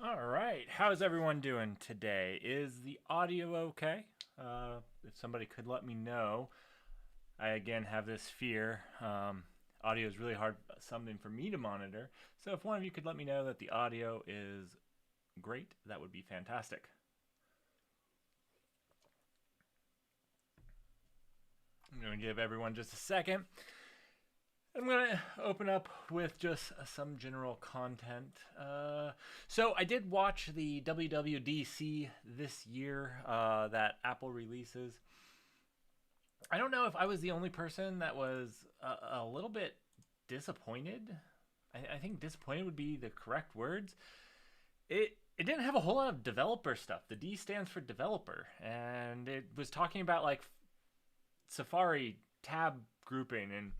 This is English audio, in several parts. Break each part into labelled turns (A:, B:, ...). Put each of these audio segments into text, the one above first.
A: All right, how's everyone doing today? Is the audio okay? If somebody could let me know. I again have this fear. Audio is really hard, something for me to monitor. So if one of you could let me know that the audio is great, that would be fantastic. I'm going to give everyone just a second. I'm going to open up with just some general content. So I did watch the WWDC this year that Apple releases. I don't know if I was the only person that was a little bit disappointed. I think disappointed would be the correct words. It didn't have a whole lot of developer stuff. The D stands for developer, and it was talking about like Safari tab grouping and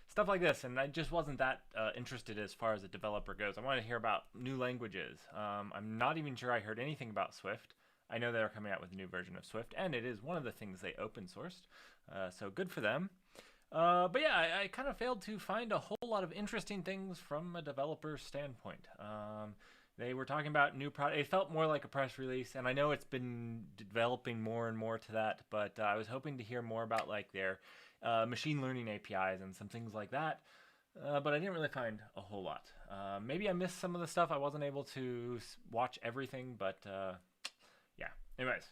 A: stuff like this, and I just wasn't that interested as far as a developer goes. I wanted to hear about new languages. I'm not even sure I heard anything about Swift. I know they're coming out with a new version of Swift, and it is one of the things they open sourced, so good for them. But yeah, I kind of failed to find a whole lot of interesting things from a developer standpoint. They were talking about new product. It felt more like a press release, and I know it's been developing more and more to that. But I was hoping to hear more about like their machine learning APIs and some things like that. But I didn't really find a whole lot. Maybe I missed some of the stuff. I wasn't able to watch everything, but yeah. Anyways,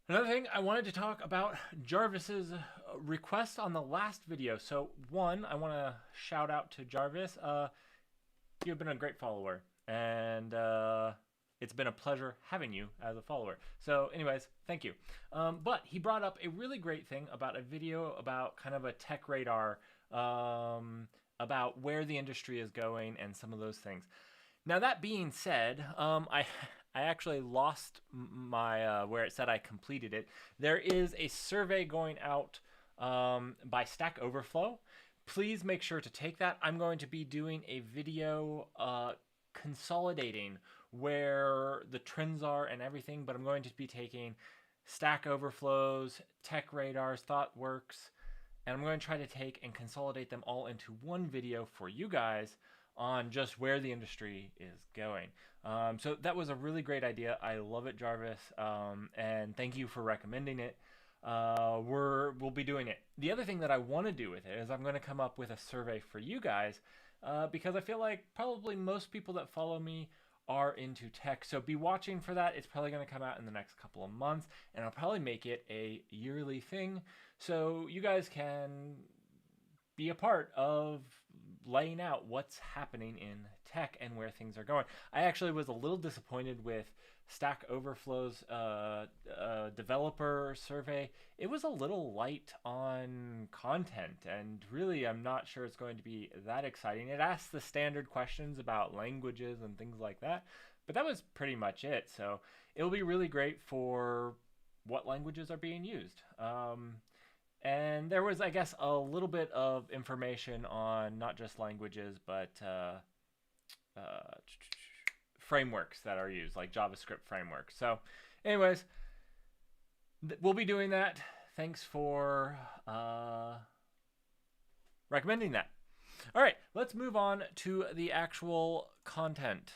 A: another thing I wanted to talk about Jarvis's request on the last video. So one, I want to shout out to Jarvis. You've been a great follower, and it's been a pleasure having you as a follower. So anyways, thank you. But he brought up a really great thing about a video about kind of a tech radar about where the industry is going and some of those things. Now that being said, I actually lost my where it said I completed it. There is a survey going out by Stack Overflow. Please make sure to take that. I'm going to be doing a video consolidating where the trends are and everything, but I'm going to be taking Stack Overflows, Tech Radars, ThoughtWorks, and I'm going to try to take and consolidate them all into one video for you guys on just where the industry is going. So that was a really great idea. I love it, Jarvis, and thank you for recommending it. We'll be doing it. The other thing that I want to do with it is I'm going to come up with a survey for you guys because I feel like probably most people that follow me are into tech. So be watching for that. It's probably going to come out in the next couple of months, and I'll probably make it a yearly thing so you guys can be a part of laying out what's happening in tech and where things are going. I actually was a little disappointed with Stack Overflow's developer survey. It was a little light on content, and really I'm not sure it's going to be that exciting. It asks the standard questions about languages and things like that, but that was pretty much it. So it'll be really great for what languages are being used. And there was, I guess, a little bit of information on not just languages, but frameworks that are used, like JavaScript frameworks. So, anyways, we'll be doing that. Thanks for recommending that. All right, let's move on to the actual content.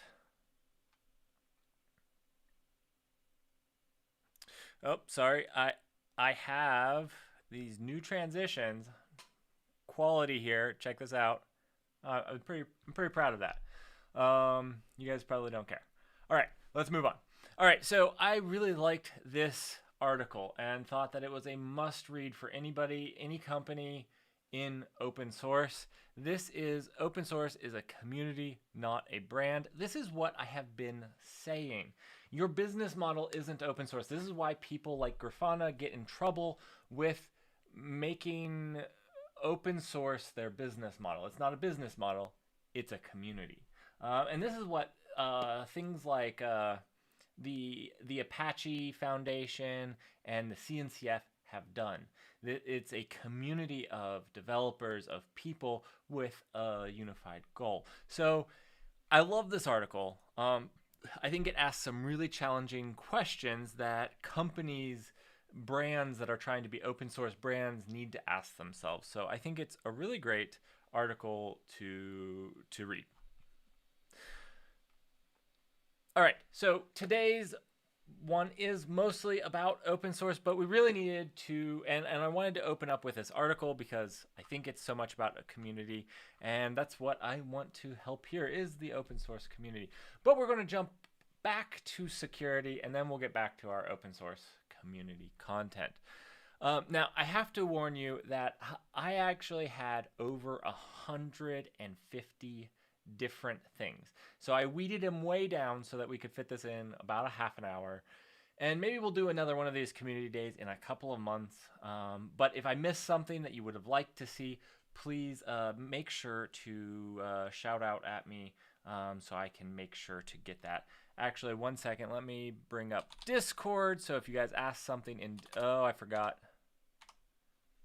A: Oh, sorry. I have these new transitions, quality here. Check this out. I'm pretty proud of that. You guys probably don't care. All right, let's move on. All right, so I really liked this article and thought that it was a must read for anybody, any company in open source. Open source is a community, not a brand. This is what I have been saying. Your business model isn't open source. This is why people like Grafana get in trouble with making open source their business model. It's not a business model, it's a community. And this is what things like the Apache Foundation and the CNCF have done. It's a community of developers, of people with a unified goal. So I love this article. I think it asks some really challenging questions that companies, brands that are trying to be open source brands need to ask themselves. So I think it's a really great article to read. All right, so today's one is mostly about open source, but we really needed to, and I wanted to open up with this article because I think it's so much about a community, and that's what I want to help here is the open source community. But we're going to jump back to security, and then we'll get back to our open source community content. Now, I have to warn you that I actually had over 150 different things. So I weeded them way down so that we could fit this in about a half an hour. And maybe we'll do another one of these community days in a couple of months. But if I missed something that you would have liked to see, please make sure to shout out at me so I can make sure to get that. Actually, one second. Let me bring up Discord. So if you guys ask something in... Oh, I forgot.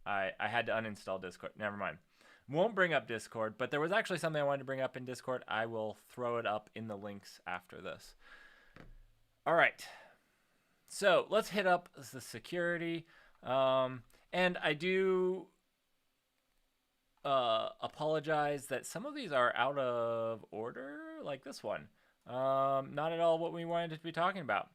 A: I had to uninstall Discord. Never mind. Won't bring up Discord, but there was actually something I wanted to bring up in Discord. I will throw it up in the links after this. All right. So let's hit up the security. And I do apologize that some of these are out of order, like this one. Not at all what we wanted to be talking about.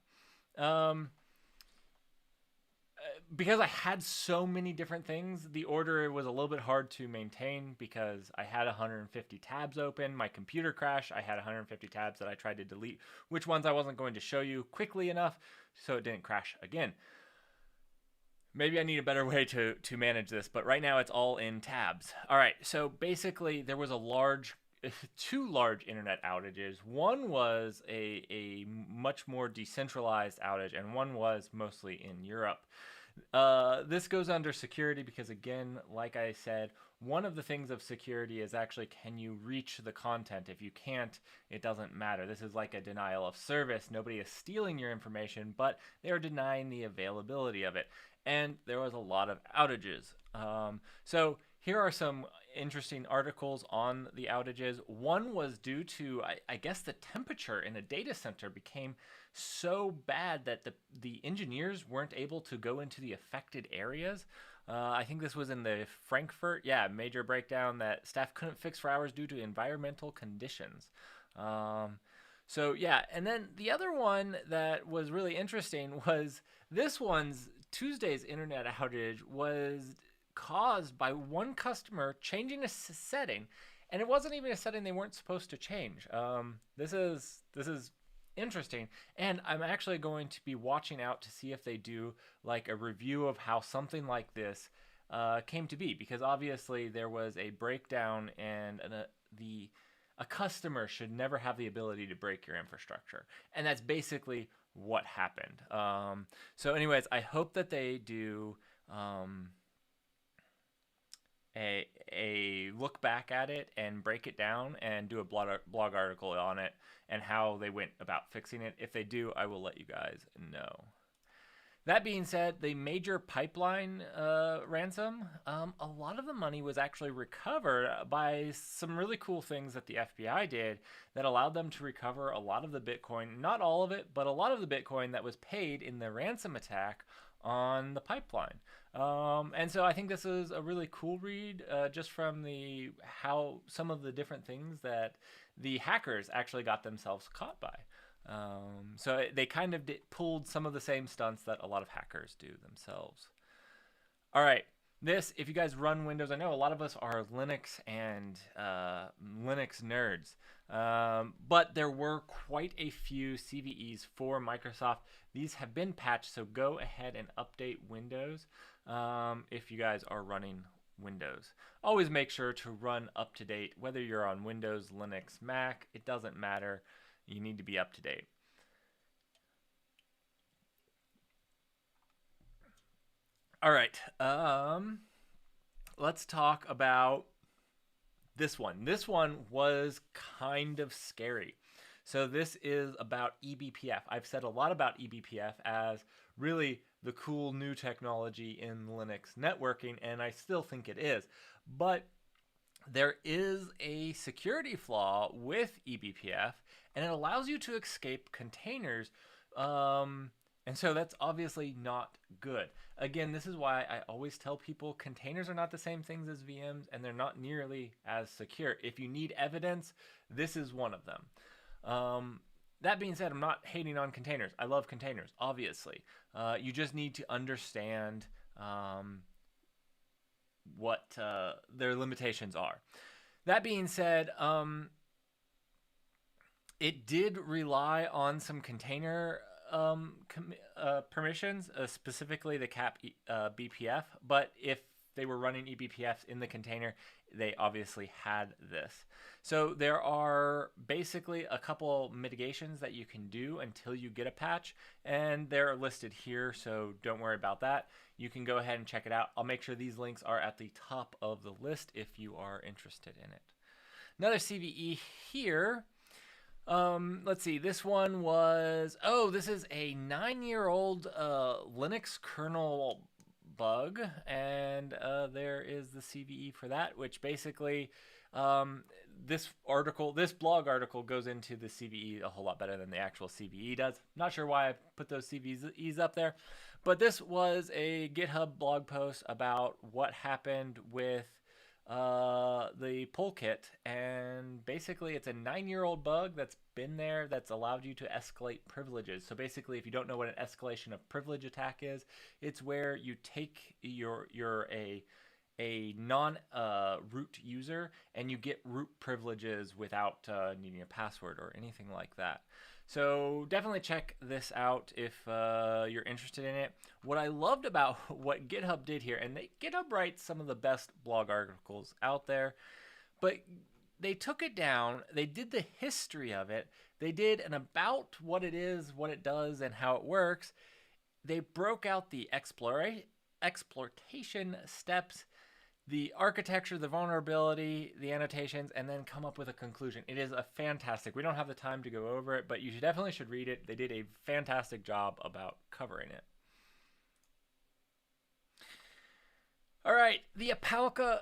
A: Because I had so many different things, the order was a little bit hard to maintain because I had 150 tabs open. My computer crashed. I had 150 tabs that I tried to delete, which ones I wasn't going to show you quickly enough so it didn't crash again. Maybe I need a better way to manage this, but right now it's all in tabs. All right, so basically there was two large internet outages. One was a much more decentralized outage, and one was mostly in Europe. This goes under security because, again, like I said, one of the things of security is actually, can you reach the content? If you can't, it doesn't matter. This is like a denial of service. Nobody is stealing your information, but they are denying the availability of it. And there was a lot of outages. So here are some interesting articles on the outages. One was due to, I guess, the temperature in a data center became so bad that the engineers weren't able to go into the affected areas. I think this was in the Frankfurt, major breakdown that staff couldn't fix for hours due to environmental conditions. So yeah, and then the other one that was really interesting was this one's Tuesday's internet outage was caused by one customer changing a setting, and it wasn't even a setting they weren't supposed to change. This is interesting, and I'm actually going to be watching out to see if they do like a review of how something like this came to be, because obviously there was a breakdown, and a customer should never have the ability to break your infrastructure, and that's basically what happened. So anyways, I hope that they do a look back at it and break it down and do a blog article on it and how they went about fixing it. If they do, I will let you guys know. That being said, the major pipeline ransom, a lot of the money was actually recovered by some really cool things that the FBI did that allowed them to recover a lot of the Bitcoin, not all of it, but a lot of the Bitcoin that was paid in the ransom attack on the pipeline. And so I think this is a really cool read, just from how some of the different things that the hackers actually got themselves caught by. So they kind of pulled some of the same stunts that a lot of hackers do themselves. All right, if you guys run Windows, I know a lot of us are Linux and Linux nerds, but there were quite a few CVEs for Microsoft. These have been patched, so go ahead and update Windows if you guys are running Windows. Always make sure to run up to date, whether you're on Windows, Linux, Mac, it doesn't matter. You need to be up to date. All right, let's talk about this one. This one was kind of scary. So this is about eBPF. I've said a lot about eBPF as really the cool new technology in Linux networking, and I still think it is. But there is a security flaw with eBPF, and it allows you to escape containers. And so that's obviously not good. Again, this is why I always tell people containers are not the same things as VMs, and they're not nearly as secure. If you need evidence, this is one of them. that being said, I'm not hating on containers. I love containers, obviously. You just need to understand what their limitations are. That being said, it did rely on some container permissions, specifically the KUBERNETES, but if they were running eBPF in the container, they obviously had this. So there are basically a couple mitigations that you can do until you get a patch, and they're listed here, so don't worry about that. You can go ahead and check it out. I'll make sure these links are at the top of the list if you are interested in it. Another CVE here. Let's see, this one was, this is a 9-year-old Linux kernel bug, and there is the CVE for that, which basically this blog article goes into the CVE a whole lot better than the actual CVE does. Not sure why I put those CVEs up there, but this was a GitHub blog post about what happened with the pull kit, and basically it's a 9-year-old bug that's been there that's allowed you to escalate privileges. So basically, if you don't know what an escalation of privilege attack is, it's where you take a non root user and you get root privileges without needing a password or anything like that. So definitely check this out if you're interested in it. What I loved about what GitHub did here, and GitHub writes some of the best blog articles out there, but they took it down, they did the history of it, they did an about what it is, what it does, and how it works. They broke out the exploitation steps, the architecture, the vulnerability, the annotations, and then come up with a conclusion. It is a fantastic. We don't have the time to go over it, but you definitely should read it. They did a fantastic job about covering it. All right, the Alpaca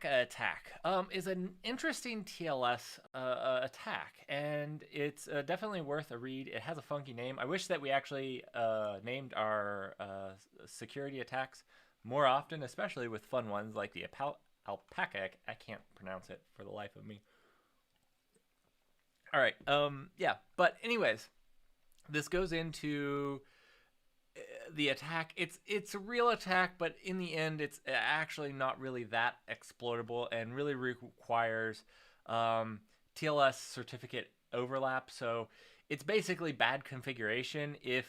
A: attack is an interesting TLS attack, and it's definitely worth a read. It has a funky name. I wish that we actually named our security attacks more often, especially with fun ones like the Alpaca. I can't pronounce it for the life of me. All right, yeah, but anyways, this goes into the attack. It's a real attack, but in the end, it's actually not really that exploitable and really requires TLS certificate overlap. So it's basically bad configuration if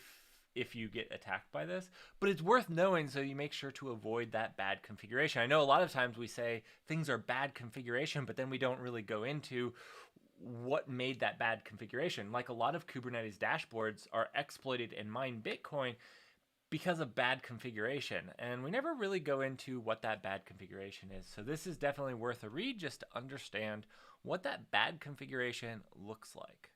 A: you get attacked by this, but it's worth knowing so you make sure to avoid that bad configuration. I know a lot of times we say things are bad configuration, but then we don't really go into what made that bad configuration. Like a lot of Kubernetes dashboards are exploited and mine Bitcoin because of bad configuration, and we never really go into what that bad configuration is. So this is definitely worth a read just to understand what that bad configuration looks like.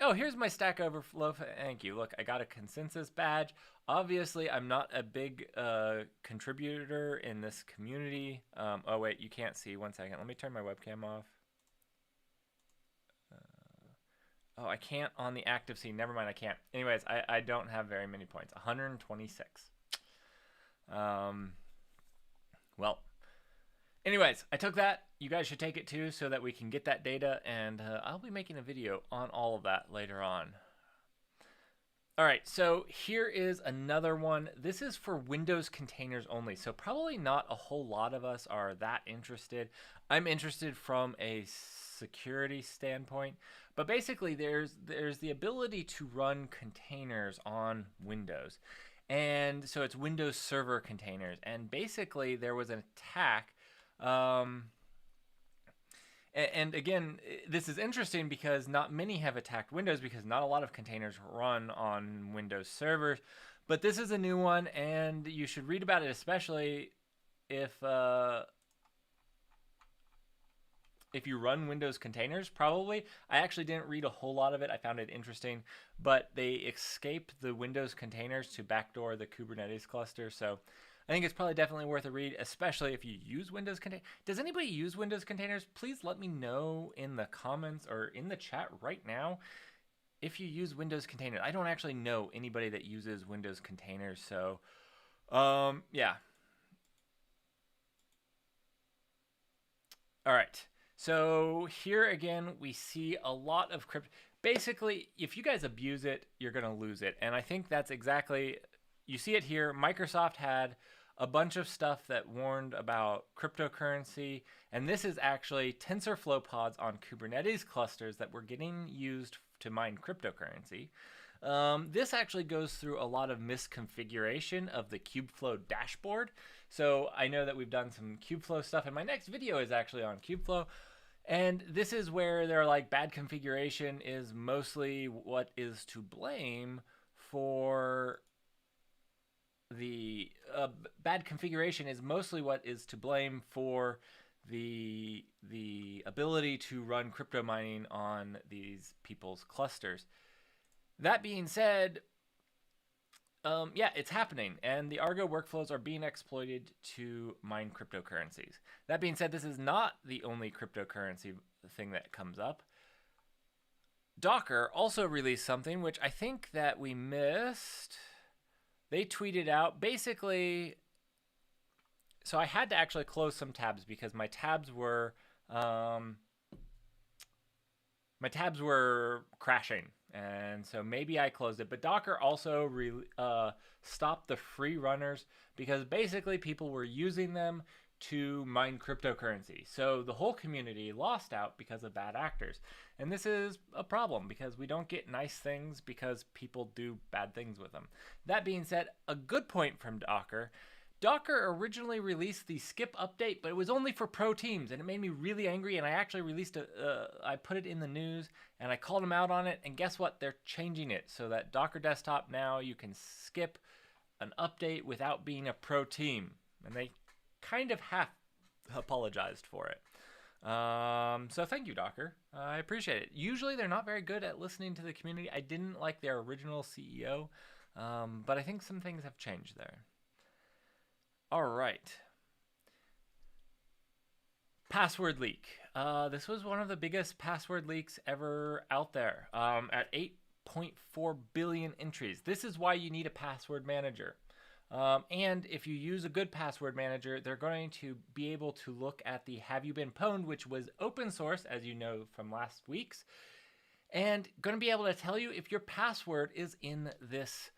A: Oh, here's my Stack Overflow. Thank you. Look, I got a consensus badge. Obviously, I'm not a big contributor in this community. Oh, wait, you can't see. 1 second. Let me turn my webcam off. Oh, I can't on the active scene. Never mind, I can't. Anyways, I don't have very many points. 126. Well, anyways, I took that. You guys should take it too so that we can get that data, and I'll be making a video on all of that later on. All right, so here is another one. This is for Windows containers only, so probably not a whole lot of us are that interested. I'm interested from a security standpoint, but basically there's the ability to run containers on Windows. And so it's Windows Server containers, and basically there was an attack. And again, this is interesting because not many have attacked Windows because not a lot of containers run on Windows servers. But this is a new one, and you should read about it, especially if you run Windows containers, probably. I actually didn't read a whole lot of it. I found it interesting, but they escaped the Windows containers to backdoor the Kubernetes cluster. So I think it's probably definitely worth a read, especially if you use Windows containers. Does anybody use Windows containers? Please let me know in the comments or in the chat right now if you use Windows containers. I don't actually know anybody that uses Windows containers, so yeah. All right. So here again, we see a lot of crypto. basically, if you guys abuse it, you're going to lose it. And I think that's exactly, you see it here. Microsoft had a bunch of stuff that warned about cryptocurrency, and this is actually TensorFlow pods on Kubernetes clusters that were getting used to mine cryptocurrency. This actually goes through a lot of misconfiguration of the kubeflow dashboard. So I know that we've done some kubeflow stuff, and my next video is actually on kubeflow. And this is where they're like, bad configuration is mostly what is to blame for the bad configuration is mostly what is to blame for the ability to run crypto mining on these people's clusters. That being said, yeah, it's happening, and the Argo workflows are being exploited to mine cryptocurrencies. That being said, this is not the only cryptocurrency thing that comes up. Docker also released something which I think that we missed. They tweeted out basically, so I had to actually close some tabs because my tabs were crashing, and so maybe I closed it. But Docker also stopped the free runners because basically people were using them to mine cryptocurrency. So the whole community lost out because of bad actors. And this is a problem because we don't get nice things because people do bad things with them. That being said, a good point from Docker. Docker originally released the skip update, but it was only for pro teams, and it made me really angry. And I actually released I put it in the news, and I called them out on it. And guess what? They're changing it so that Docker Desktop now you can skip an update without being a pro team, and they kind of half apologized for it. So thank you, Docker. I appreciate it. Usually they're not very good at listening to the community. I didn't like their original CEO, but I think some things have changed there. All right. Password leak. This was one of the biggest password leaks ever out there, at 8.4 billion entries. This is why you need a password manager. And if you use a good password manager, they're going to be able to look at the have you been pwned, which was open source, as you know from last week's, and going to be able to tell you if your password is in this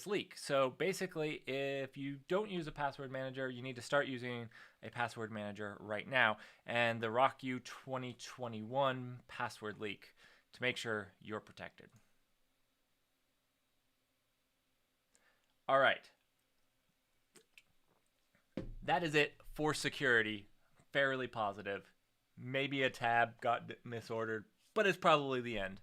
A: leak. So basically, if you don't use a password manager, you need to start using a password manager right now, and the RockU 2021 password leak to make sure you're protected. All right. That is it for security. Fairly positive. Maybe a tab got misordered, but it's probably the end.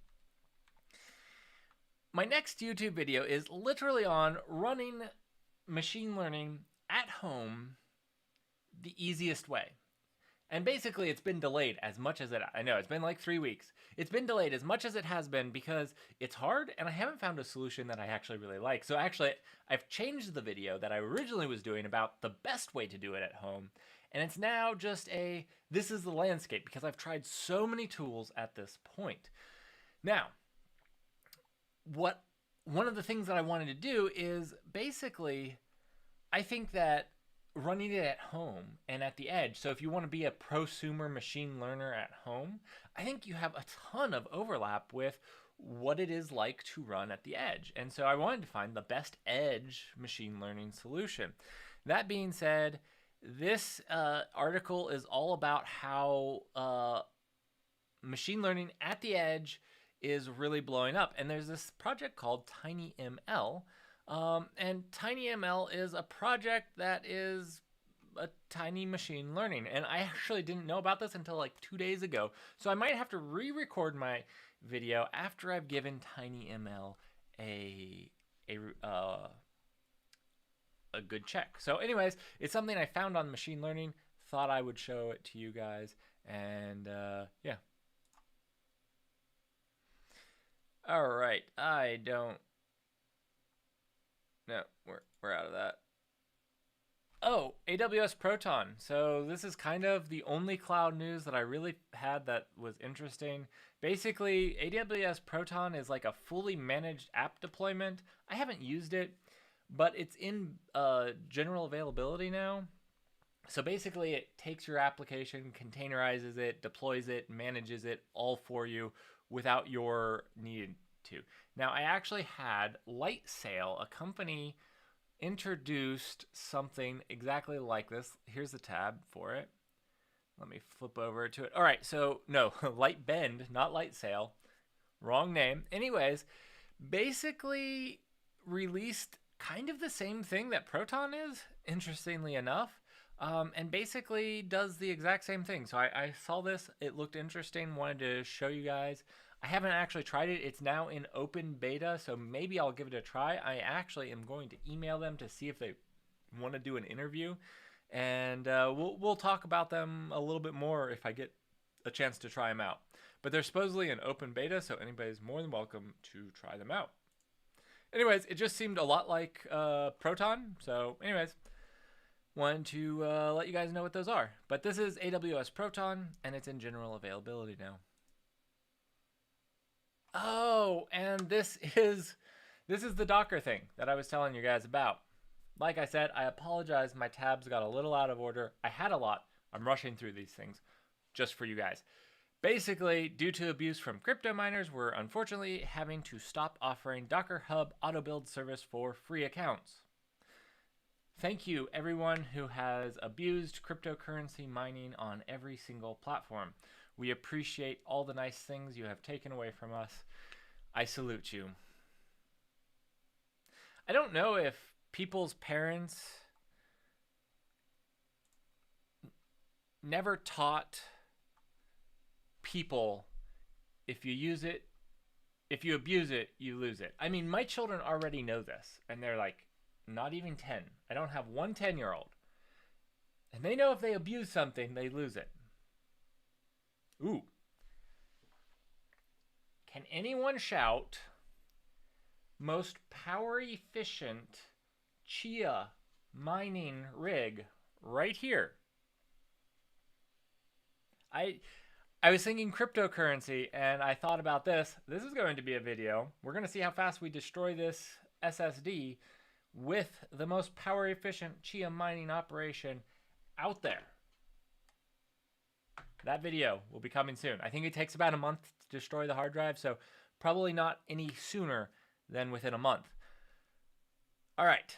A: My next YouTube video is literally on running machine learning at home the easiest way. And basically, it's been delayed as much as I know, it's been like 3 weeks. It's been delayed as much as it has been because it's hard and I haven't found a solution that I actually really like. So actually, I've changed the video that I originally was doing about the best way to do it at home. And it's now just this is the landscape because I've tried so many tools at this point. Now, one of the things that I wanted to do is basically, I think that running it at home and at the edge. So if you want to be a prosumer machine learner at home, I think you have a ton of overlap with what it is like to run at the edge. And so I wanted to find the best edge machine learning solution. That being said, this article is all about how machine learning at the edge is really blowing up. And there's this project called TinyML. And TinyML is a project that is a tiny machine learning. And I actually didn't know about this until like 2 days ago. So I might have to re-record my video after I've given TinyML a good check. So anyways, it's something I found on machine learning. Thought I would show it to you guys. And yeah. All right. No, we're out of that. Oh, AWS Proton. So this is kind of the only cloud news that I really had that was interesting. Basically, AWS Proton is like a fully managed app deployment. I haven't used it, but it's in general availability now. So basically, it takes your application, containerizes it, deploys it, manages it all for you without your needing to. Now, I actually had Lightsail, a company, introduced something exactly like this. Here's the tab for it. Let me flip over to it. All right, so no, Lightbend, not Lightsail. Wrong name. Anyways, basically released kind of the same thing that Proton is, interestingly enough, and basically does the exact same thing. So I saw this, it looked interesting, wanted to show you guys. I haven't actually tried it. It's now in open beta, so maybe I'll give it a try. I actually am going to email them to see if they want to do an interview, and we'll talk about them a little bit more if I get a chance to try them out. But they're supposedly in open beta, so anybody's more than welcome to try them out. Anyways, it just seemed a lot like Proton. So anyways, wanted to let you guys know what those are. But this is AWS Proton, and it's in general availability now. Oh, and this is the Docker thing that I was telling you guys about. Like I said, I apologize. My tabs got a little out of order. I had a lot. I'm rushing through these things just for you guys. Basically, due to abuse from crypto miners, we're unfortunately having to stop offering Docker Hub auto build service for free accounts. Thank you, everyone who has abused cryptocurrency mining on every single platform. We appreciate all the nice things you have taken away from us. I salute you. I don't know if people's parents never taught people if you use it, if you abuse it, you lose it. I mean, my children already know this, and they're like not even 10. I don't have one 10-year-old. And they know if they abuse something, they lose it. Ooh. Can anyone shout most power efficient Chia mining rig right here? I was thinking cryptocurrency, and I thought about this. This is going to be a video. We're going to see how fast we destroy this SSD with the most power efficient Chia mining operation out there. That video will be coming soon. I think it takes about a month to destroy the hard drive, so probably not any sooner than within a month. All right.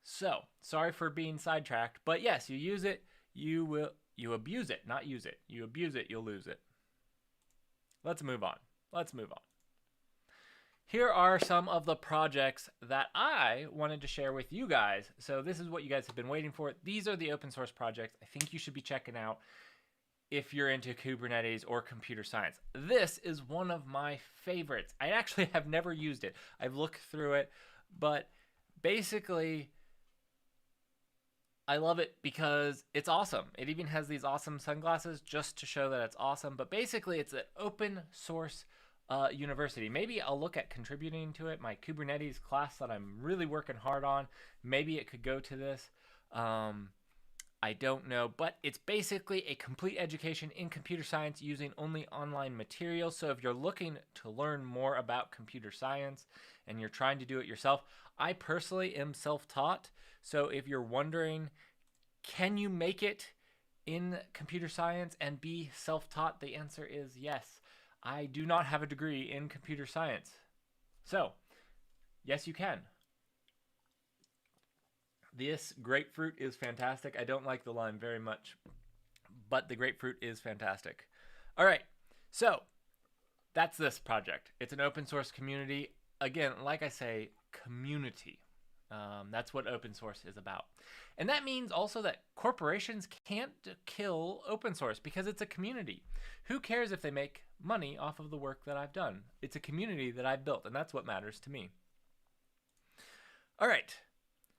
A: So, sorry for being sidetracked, but yes, you use it, you abuse it, not use it. You abuse it, you'll lose it. Let's move on. Here are some of the projects that I wanted to share with you guys. So this is what you guys have been waiting for. These are the open source projects I think you should be checking out if you're into Kubernetes or computer science. This is one of my favorites. I actually have never used it. I've looked through it, but basically I love it because it's awesome. It even has these awesome sunglasses just to show that it's awesome. But basically, it's an open source university. Maybe I'll look at contributing to it. My Kubernetes class that I'm really working hard on, maybe it could go to this. I don't know, but it's basically a complete education in computer science using only online materials. So if you're looking to learn more about computer science and you're trying to do it yourself, I personally am self-taught. So if you're wondering, can you make it in computer science and be self-taught? The answer is yes. I do not have a degree in computer science. So, yes, you can. This grapefruit is fantastic. I don't like the lime very much, but the grapefruit is fantastic. All right, so that's this project. It's an open source community. Again, like I say, community. That's what open source is about. And that means also that corporations can't kill open source because it's a community. Who cares if they make money off of the work that I've done? It's a community that I've built, and that's what matters to me. All right.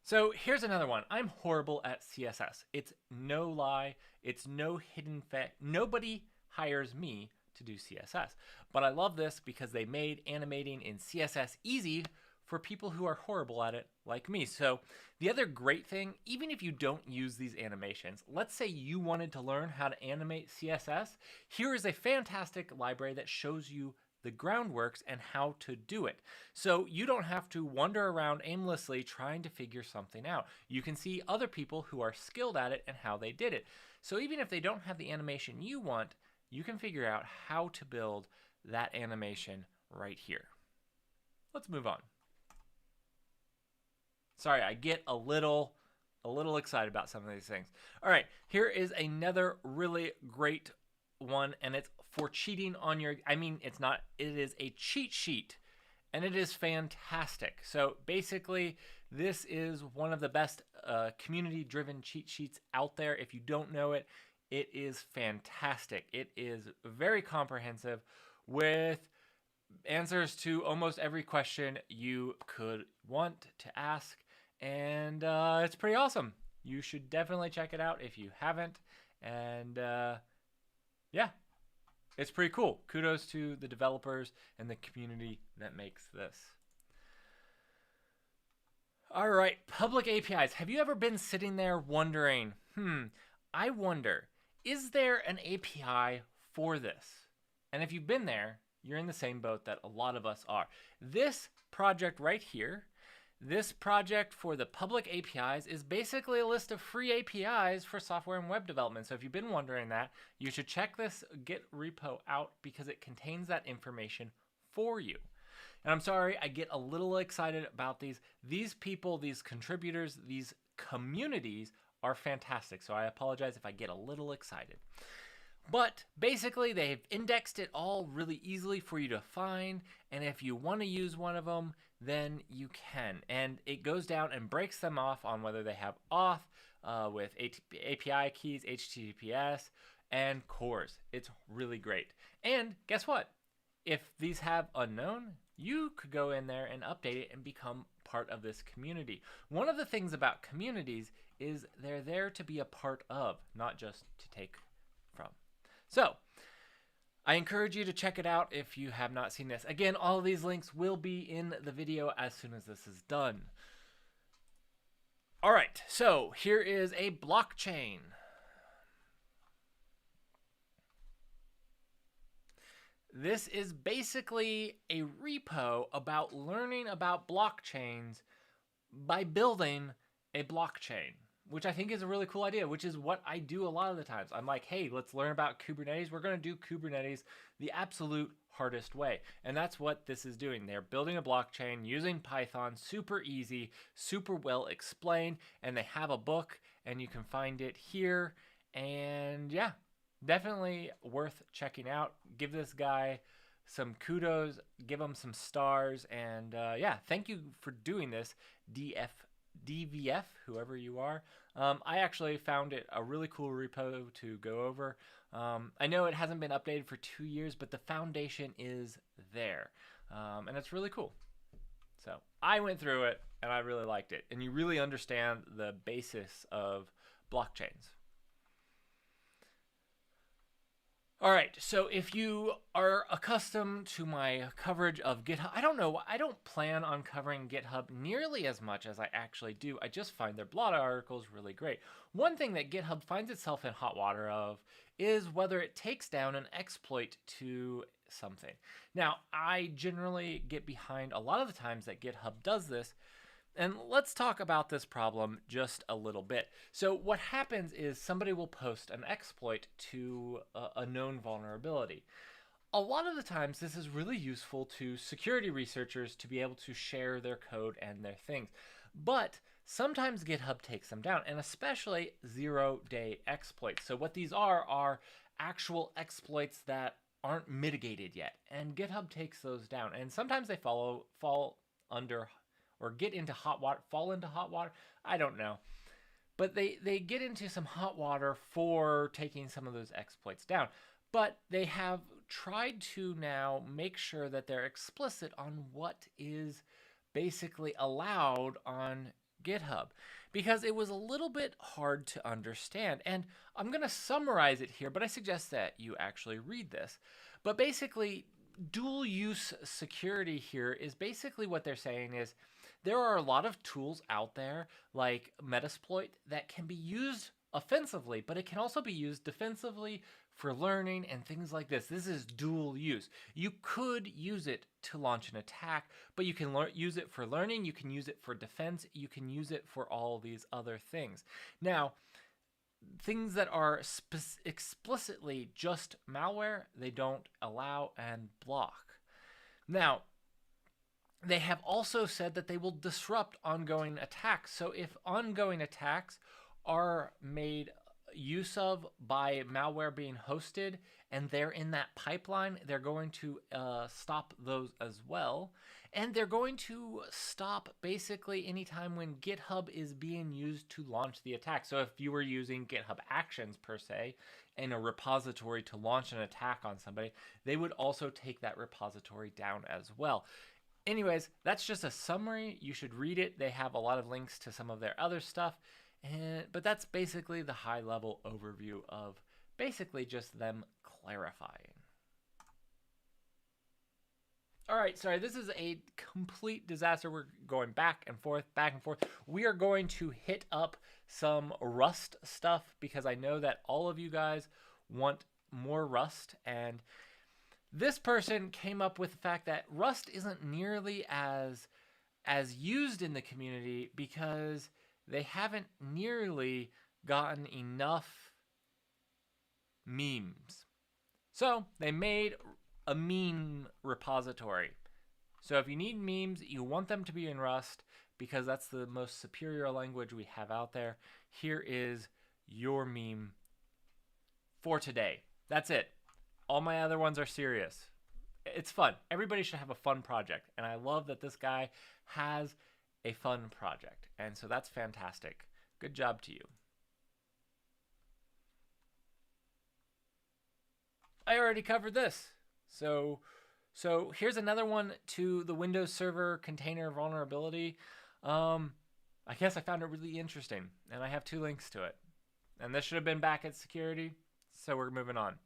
A: So here's another one. I'm horrible at CSS. It's no lie. It's no hidden fact. Nobody hires me to do CSS. But I love this because they made animating in CSS easy for people who are horrible at it like me. So the other great thing, even if you don't use these animations, let's say you wanted to learn how to animate CSS, here is a fantastic library that shows you the groundworks and how to do it. So you don't have to wander around aimlessly trying to figure something out. You can see other people who are skilled at it and how they did it. So even if they don't have the animation you want, you can figure out how to build that animation right here. Let's move on. Sorry, I get a little excited about some of these things. All right, here is another really great one, and it's for cheating on your, it is a cheat sheet, and it is fantastic. So basically, this is one of the best community-driven cheat sheets out there. If you don't know it, it is fantastic. It is very comprehensive with answers to almost every question you could want to ask, and it's pretty awesome. You should definitely check it out if you haven't, and yeah, it's pretty cool. Kudos to the developers and the community that makes this. All right, public APIs. Have you ever been sitting there wondering, I wonder, is there an API for this? And if you've been there, you're in the same boat that a lot of us are. This project right here, this project for the public APIs is basically a list of free APIs for software and web development. So if you've been wondering that, you should check this Git repo out because it contains that information for you. And I'm sorry, I get a little excited about these. These people, these contributors, these communities are fantastic. So I apologize if I get a little excited. But basically, they've indexed it all really easily for you to find. And if you want to use one of them, then you can. And it goes down and breaks them off on whether they have auth with API keys, HTTPS, and CORS. It's really great. And guess what? If these have unknown, you could go in there and update it and become part of this community. One of the things about communities is they're there to be a part of, not just to take from. So I encourage you to check it out if you have not seen this. Again, all of these links will be in the video as soon as this is done. All right, so here is a blockchain. This is basically a repo about learning about blockchains by building a blockchain, which I think is a really cool idea, which is what I do a lot of the times. I'm like, hey, let's learn about Kubernetes. We're going to do Kubernetes the absolute hardest way. And that's what this is doing. They're building a blockchain using Python, super easy, super well explained, and they have a book, and you can find it here. And yeah, definitely worth checking out. Give this guy some kudos, give him some stars, and yeah, thank you for doing this, DVF, whoever you are. I actually found it a really cool repo to go over. I know it hasn't been updated for 2 years, but the foundation is there, and it's really cool. So I went through it, and I really liked it, and you really understand the basis of blockchains. All right, so if you are accustomed to my coverage of GitHub, I don't plan on covering GitHub nearly as much as I actually do. I just find their blog articles really great. One thing that GitHub finds itself in hot water of is whether it takes down an exploit to something. Now, I generally get behind a lot of the times that GitHub does this, and let's talk about this problem just a little bit. So what happens is somebody will post an exploit to a known vulnerability. A lot of the times this is really useful to security researchers to be able to share their code and their things. But sometimes GitHub takes them down, and especially zero-day exploits. So what these are actual exploits that aren't mitigated yet, and GitHub takes those down. And sometimes they fall under or get into hot water, fall into hot water, I don't know. But they get into some hot water for taking some of those exploits down. But they have tried to now make sure that they're explicit on what is basically allowed on GitHub, because it was a little bit hard to understand. And I'm going to summarize it here, but I suggest that you actually read this. But basically, dual use security here is basically what they're saying is, there are a lot of tools out there like Metasploit that can be used offensively, but it can also be used defensively for learning and things like this. This is dual use. You could use it to launch an attack, but you can use it for learning, you can use it for defense, you can use it for all these other things. Now, things that are explicitly just malware, they don't allow and block. Now, they have also said that they will disrupt ongoing attacks. So if ongoing attacks are made use of by malware being hosted and they're in that pipeline, they're going to stop those as well. And they're going to stop basically anytime when GitHub is being used to launch the attack. So if you were using GitHub Actions per se in a repository to launch an attack on somebody, they would also take that repository down as well. Anyways, that's just a summary. You should read it. They have a lot of links to some of their other stuff. But that's basically the high-level overview of basically just them clarifying. All right, sorry, this is a complete disaster. We're going back and forth, back and forth. We are going to hit up some Rust stuff because I know that all of you guys want more Rust, and this person came up with the fact that Rust isn't nearly as used in the community because they haven't nearly gotten enough memes. So they made a meme repository. So if you need memes, you want them to be in Rust because that's the most superior language we have out there. Here is your meme for today. That's it. All my other ones are serious. It's fun. Everybody should have a fun project. And I love that this guy has a fun project. And so that's fantastic. Good job to you. I already covered this. So here's another one to the Windows Server container vulnerability. I guess I found it really interesting. And I have 2 links to it. And this should have been back at security. So we're moving on.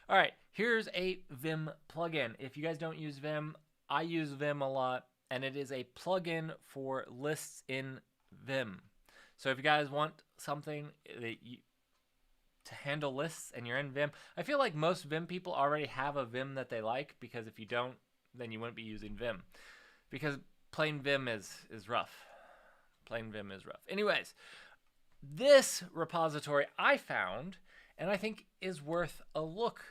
A: All right, here's a Vim plugin. If you guys don't use Vim, I use Vim a lot, and it is a plugin for lists in Vim. So if you guys want something to handle lists and you're in Vim, I feel like most Vim people already have a Vim that they like, because if you don't, then you wouldn't be using Vim. Because plain Vim is rough. Plain Vim is rough. Anyways, this repository I found, and I think is worth a look.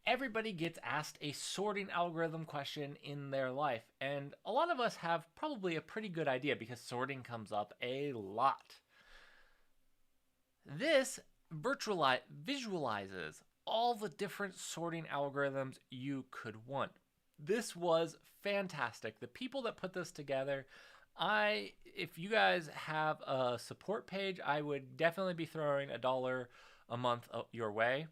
A: Everybody gets asked a sorting algorithm question in their life, and a lot of us have probably a pretty good idea because sorting comes up a lot. This visualizes all the different sorting algorithms you could want. This was fantastic. The people that put this together, if you guys have a support page, I would definitely be throwing $1 a month your way,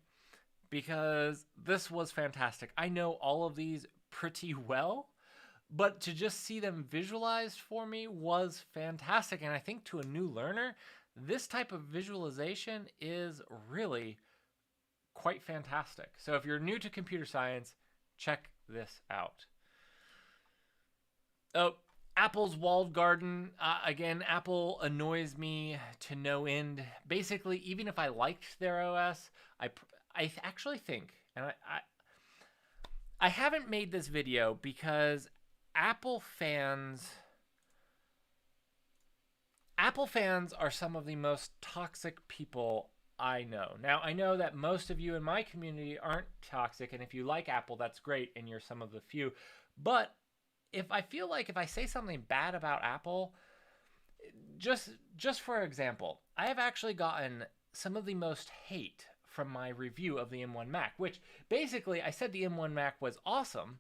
A: because this was fantastic. I know all of these pretty well, but to just see them visualized for me was fantastic. And I think to a new learner, this type of visualization is really quite fantastic. So if you're new to computer science, check this out. Oh, Apple's walled garden. Again, Apple annoys me to no end. Basically, even if I liked their OS, I actually think, and I haven't made this video because Apple fans are some of the most toxic people I know. Now, I know that most of you in my community aren't toxic, and if you like Apple, that's great, and you're some of the few. But if I feel like if I say something bad about Apple, just for example, I have actually gotten some of the most hate from my review of the M1 Mac, which basically I said the M1 Mac was awesome.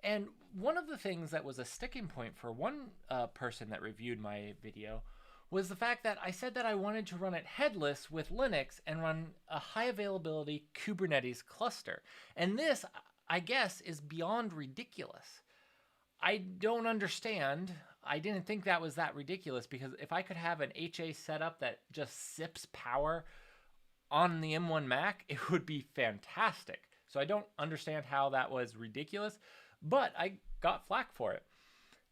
A: And one of the things that was a sticking point for one person that reviewed my video was the fact that I said that I wanted to run it headless with Linux and run a high availability Kubernetes cluster. And this, I guess, is beyond ridiculous. I don't understand. I didn't think that was that ridiculous, because if I could have an HA setup that just sips power on the M1 Mac, it would be fantastic. So I don't understand how that was ridiculous, but I got flack for it.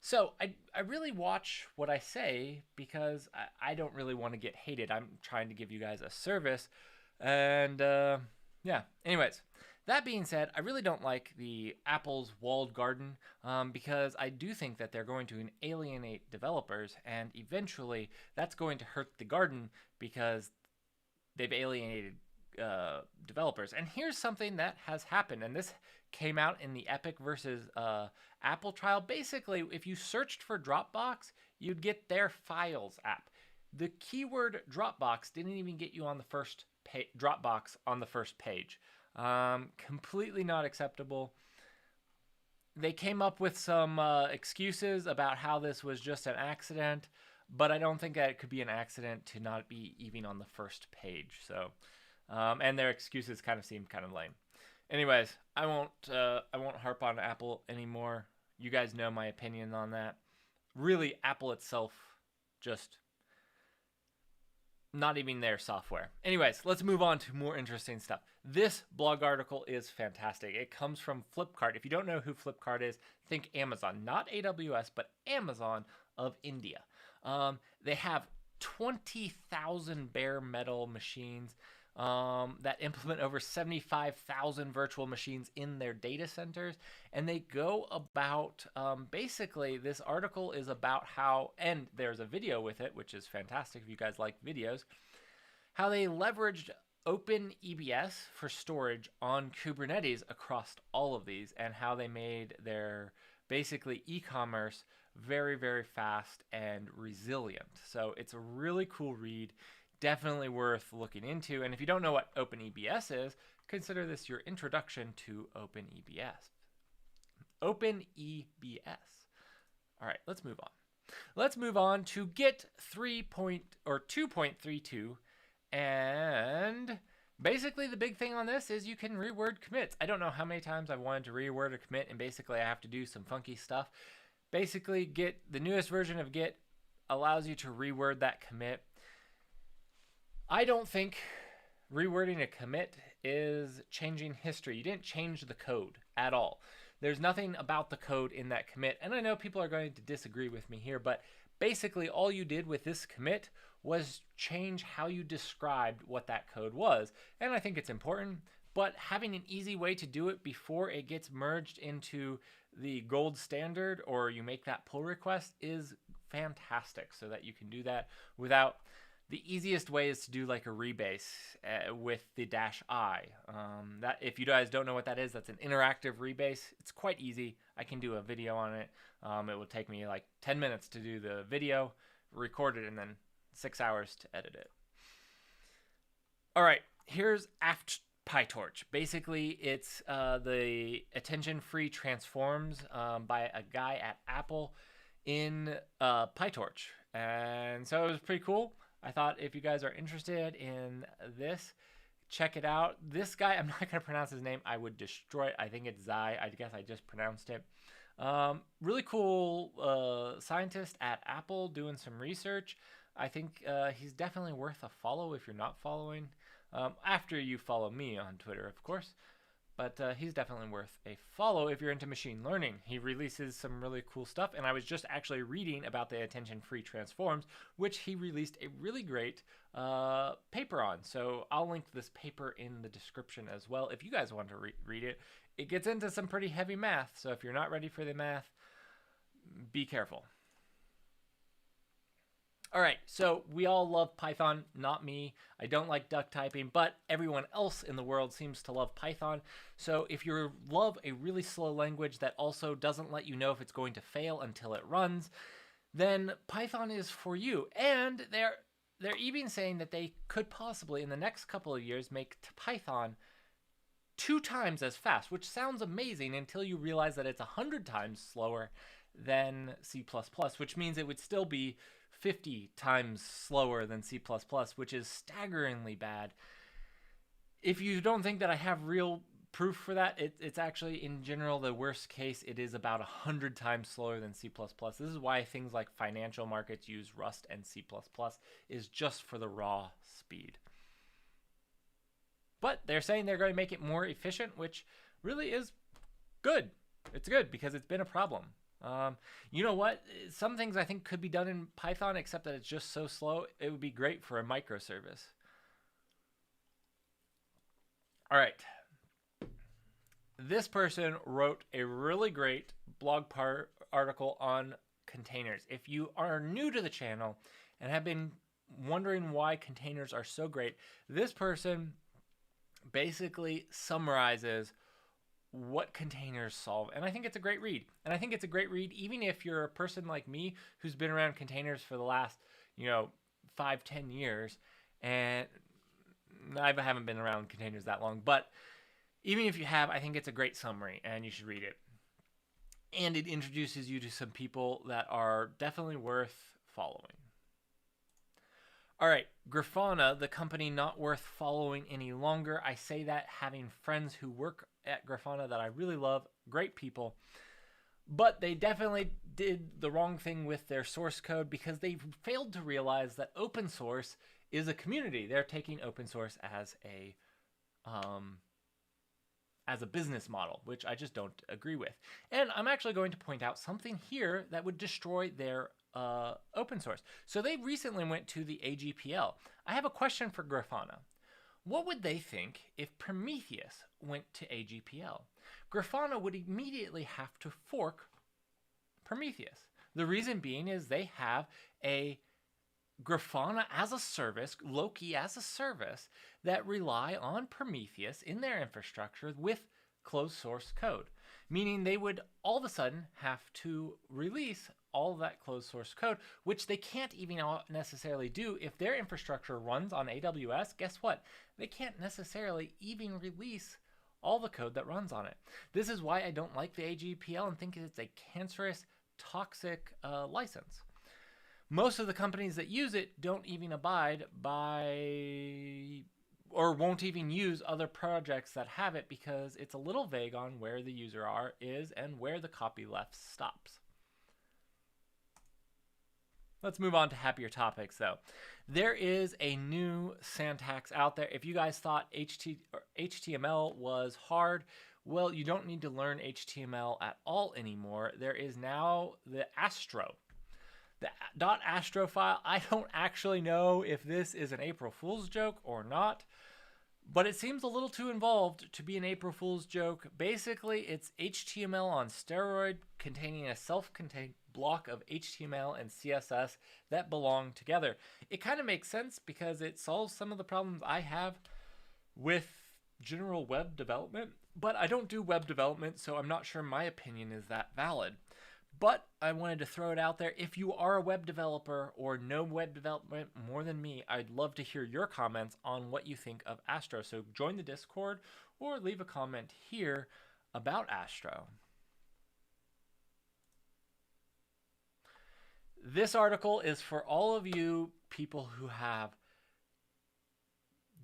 A: So I really watch what I say, because I don't really want to get hated. I'm trying to give you guys a service, and Yeah. Anyways, that being said, I really don't like the Apple's walled garden because I do think that they're going to alienate developers, and eventually that's going to hurt the garden because they've alienated developers. And here's something that has happened, and this came out in the Epic versus Apple trial. Basically, if you searched for Dropbox, you'd get their Files app. The keyword Dropbox didn't even get you on the first Dropbox on the first page. Completely not acceptable. They came up with some excuses about how this was just an accident, but I don't think that it could be an accident to not be even on the first page. So, and their excuses kind of seem kind of lame. Anyways, I won't harp on Apple anymore. You guys know my opinion on that. Really, Apple itself just not even their software. Anyways, let's move on to more interesting stuff. This blog article is fantastic. It comes from Flipkart. If you don't know who Flipkart is, think Amazon, not AWS, but Amazon of India. They have 20,000 bare metal machines that implement over 75,000 virtual machines in their data centers. And they go about, basically, this article is about how, and there's a video with it, which is fantastic if you guys like videos, how they leveraged openEBS for storage on Kubernetes across all of these, and how they made their, basically, e-commerce very, very fast and resilient. So it's a really cool read. Definitely worth looking into. And if you don't know what openEBS is, consider this your introduction to openEBS. openEBS. All right, let's move on. Let's move on to Git 2.32. And basically the big thing on this is you can reword commits. I don't know how many times I've wanted to reword a commit, and basically I have to do some funky stuff. Basically, Git, the newest version of Git, allows you to reword that commit. I don't think rewording a commit is changing history. You didn't change the code at all. There's nothing about the code in that commit. And I know people are going to disagree with me here, but basically all you did with this commit was change how you described what that code was. And I think it's important, but having an easy way to do it before it gets merged into the gold standard or you make that pull request is fantastic, so that you can do that without. The easiest way is to do like a rebase with the -I. That, if you guys don't know what that is, that's an interactive rebase. It's quite easy. I can do a video on it. It will take me like 10 minutes to do the video, record it, and then 6 hours to edit it. All right, here's PyTorch. Basically, it's the attention-free transforms by a guy at Apple in PyTorch. And so it was pretty cool. I thought if you guys are interested in this, check it out. This guy, I'm not going to pronounce his name. I would destroy it. I think it's Zai. I guess I just pronounced it. Really cool scientist at Apple doing some research. I think he's definitely worth a follow if you're not following. After you follow me on Twitter, of course. But he's definitely worth a follow if you're into machine learning. He releases some really cool stuff, and I was just actually reading about the attention-free transforms, which he released a really great paper on. So I'll link this paper in the description as well if you guys want to read it. It gets into some pretty heavy math, so if you're not ready for the math, be careful. All right, so we all love Python, not me. I don't like duck typing, but everyone else in the world seems to love Python. So if you love a really slow language that also doesn't let you know if it's going to fail until it runs, then Python is for you. And they're even saying that they could possibly, in the next couple of years, make Python 2 times as fast, which sounds amazing until you realize that it's 100 times slower than C++, which means it would still be 50 times slower than C++, which is staggeringly bad. If you don't think that I have real proof for that, it's actually, in general, the worst case, it is about 100 times slower than C++. This is why things like financial markets use Rust and C++, is just for the raw speed. But they're saying they're going to make it more efficient, which really is good. It's good because it's been a problem. You know what? Some things I think could be done in Python, except that it's just so slow. It would be great for a microservice. All right. This person wrote a really great blog article on containers. If you are new to the channel and have been wondering why containers are so great, this person basically summarizes what containers solve. And I think it's a great read. And I think it's a great read even if you're a person like me who's been around containers for the last, 5-10 years. And I haven't been around containers that long, but even if you have, I think it's a great summary and you should read it. And it introduces you to some people that are definitely worth following. All right, Grafana, the company not worth following any longer. I say that having friends who work at Grafana that I really love, great people. But they definitely did the wrong thing with their source code because they failed to realize that open source is a community. They're taking open source as a business model, which I just don't agree with. And I'm actually going to point out something here that would destroy their open source. So they recently went to the AGPL. I have a question for Grafana. What would they think if Prometheus went to AGPL? Grafana would immediately have to fork Prometheus. The reason being is they have a Grafana as a service, Loki as a service, that rely on Prometheus in their infrastructure with closed source code. Meaning they would all of a sudden have to release all of that closed source code, which they can't even necessarily do if their infrastructure runs on AWS. Guess what? They can't necessarily even release all the code that runs on it. This is why I don't like the AGPL and think it's a cancerous, toxic license. Most of the companies that use it don't even abide by or won't even use other projects that have it because it's a little vague on where the user is and where the copyleft stops. Let's move on to happier topics though. There is a new syntax out there. If you guys thought HTML was hard, well, you don't need to learn HTML at all anymore. There is now the astro. The .astro file, I don't actually know if this is an April Fool's joke or not, but it seems a little too involved to be an April Fool's joke. Basically, it's HTML on steroid containing a self-contained block of HTML and CSS that belong together. It kind of makes sense because it solves some of the problems I have with general web development, but I don't do web development, so I'm not sure my opinion is that valid. But I wanted to throw it out there. If you are a web developer or know web development more than me, I'd love to hear your comments on what you think of Astro. So join the Discord or leave a comment here about Astro. This article is for all of you people who have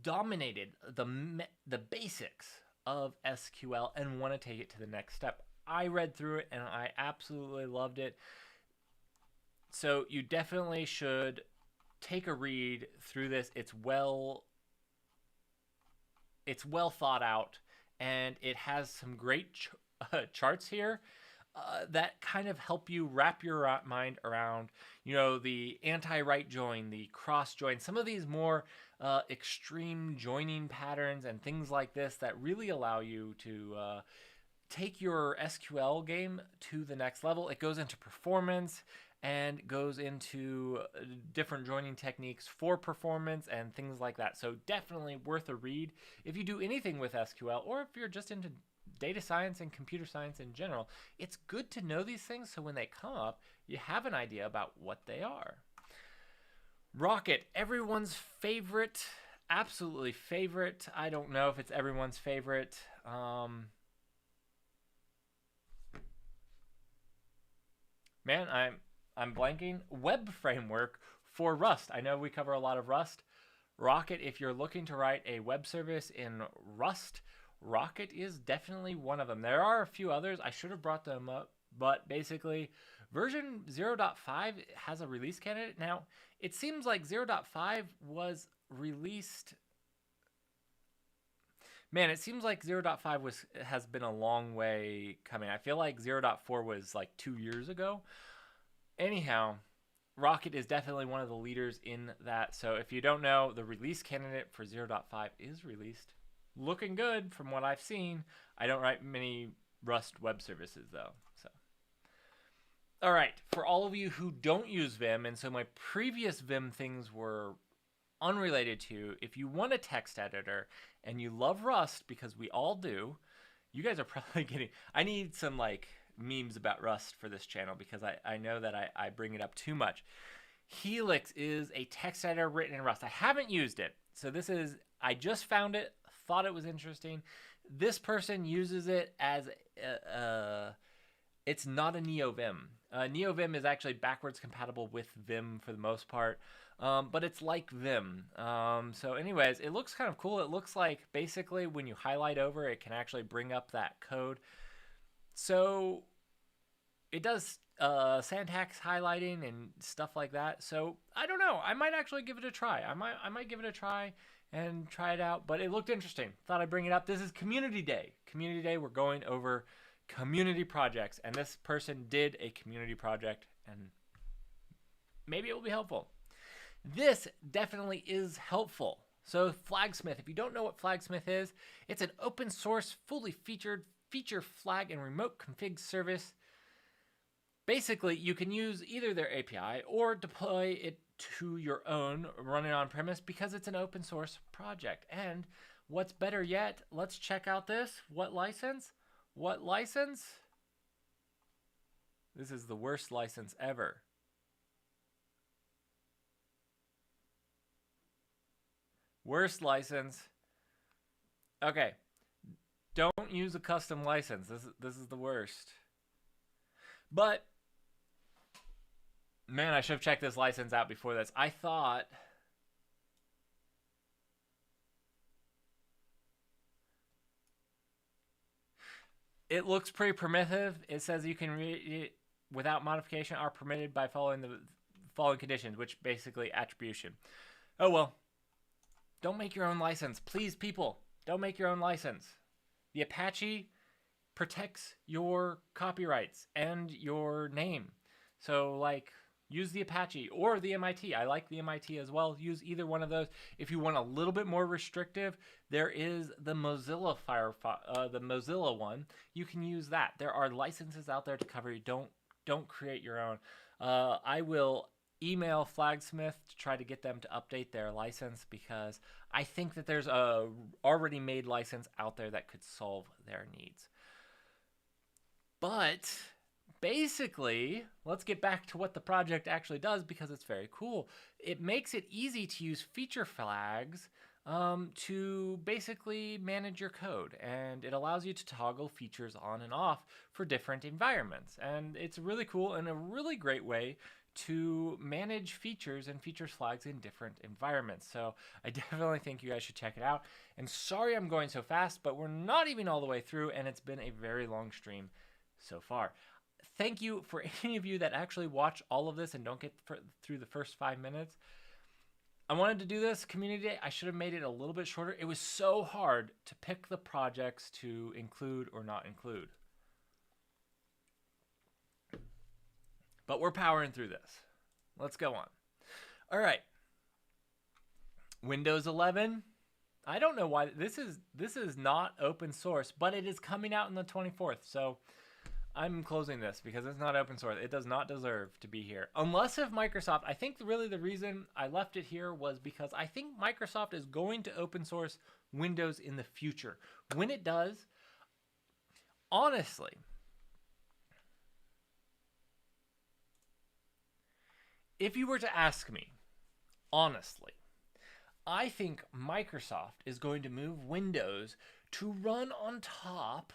A: dominated the basics of SQL and want to take it to the next step. I read through it and I absolutely loved it. So you definitely should take a read through this. It's well thought out and it has some great charts here that kind of help you wrap your mind around, the anti-right join, the cross join, some of these more extreme joining patterns and things like this that really allow you to take your SQL game to the next level. It goes into performance and goes into different joining techniques for performance and things like that. So definitely worth a read if you do anything with SQL or if you're just into data science and computer science in general. It's good to know these things so when they come up, you have an idea about what they are. Rocket, everyone's favorite, absolutely favorite. I don't know if it's everyone's favorite. Man, I'm blanking. Web framework for Rust. I know we cover a lot of Rust. Rocket, if you're looking to write a web service in Rust, Rocket is definitely one of them. There are a few others. I should have brought them up, but basically version 0.5 has a release candidate. Now, it seems like 0.5 was released. Man, it seems like 0.5 has been a long way coming. I feel like 0.4 was like 2 years ago. Anyhow, Rocket is definitely one of the leaders in that. So if you don't know, the release candidate for 0.5 is released. looking good from what I've seen. I don't write many Rust web services though. So, all right, for all of you who don't use Vim, and so my previous Vim things were unrelated to, if you want a text editor and you love Rust, because we all do, you guys are probably getting, I need some like memes about Rust for this channel because I know that I bring it up too much. Helix is a text editor written in Rust. I haven't used it. So this is, I just found it, thought it was interesting. This person uses it as, it's not a NeoVim. NeoVim is actually backwards compatible with Vim for the most part, but it's like Vim. So anyways, it looks kind of cool. It looks like basically when you highlight over, it can actually bring up that code. So it does syntax highlighting and stuff like that. So I don't know. I might actually give it a try. I might give it a try and try it out. But it looked interesting. Thought I'd bring it up. This is Community Day. Community Day. We're going over community projects, and this person did a community project, and maybe it will be helpful. This definitely is helpful. So Flagsmith. If you don't know what Flagsmith is, it's an open source, fully featured feature flag and remote config service. Basically, you can use either their API or deploy it to your own, run it on premise, because it's an open source project. And what's better yet, let's check out this. What license? What license? This is the worst license ever. Worst license. Okay. Don't use a custom license. This is the worst. But man, I should have checked this license out before this. I thought it looks pretty primitive. It says you can read it without modification are permitted by following the following conditions, which basically attribution. Oh well. Don't make your own license. Please, people, don't make your own license. The Apache protects your copyrights and your name. So like use the Apache or the MIT. I like the MIT as well. Use either one of those. If you want a little bit more restrictive, there is the Mozilla Firefox, the Mozilla one. You can use that. There are licenses out there to cover you. Don't create your own. I will email Flagsmith to try to get them to update their license because I think that there's a already made license out there that could solve their needs. But basically, let's get back to what the project actually does because it's very cool. It makes it easy to use feature flags to basically manage your code, and it allows you to toggle features on and off for different environments. And it's really cool and a really great way to manage features and features flags in different environments. So I definitely think you guys should check it out. And sorry I'm going so fast, but we're not even all the way through, and it's been a very long stream so far. Thank you for any of you that actually watch all of this and don't get through the first 5 minutes. I wanted to do this community day. I should have made it a little bit shorter. It was so hard to pick the projects to include or not include. But we're powering through this. Let's go on. All right. Windows 11. I don't know why this is not open source, but it is coming out on the 24th. So I'm closing this because it's not open source. It does not deserve to be here. Unless if Microsoft, I think really the reason I left it here was because I think Microsoft is going to open source Windows in the future. When it does, honestly, if you were to ask me, honestly, I think Microsoft is going to move Windows to run on top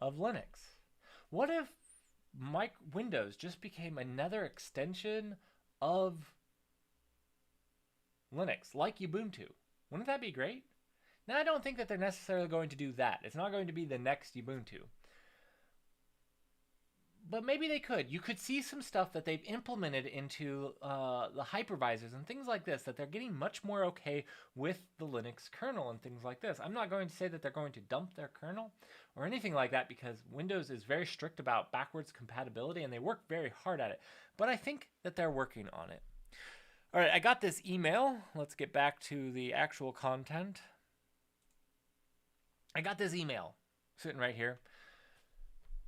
A: of Linux. What if Windows just became another extension of Linux, like Ubuntu? Wouldn't that be great? Now, I don't think that they're necessarily going to do that. It's not going to be the next Ubuntu. But maybe they could. You could see some stuff that they've implemented into the hypervisors and things like this, that they're getting much more okay with the Linux kernel and things like this. I'm not going to say that they're going to dump their kernel or anything like that because Windows is very strict about backwards compatibility and they work very hard at it. But I think that they're working on it. All right, I got this email. Let's get back to the actual content. I got this email sitting right here.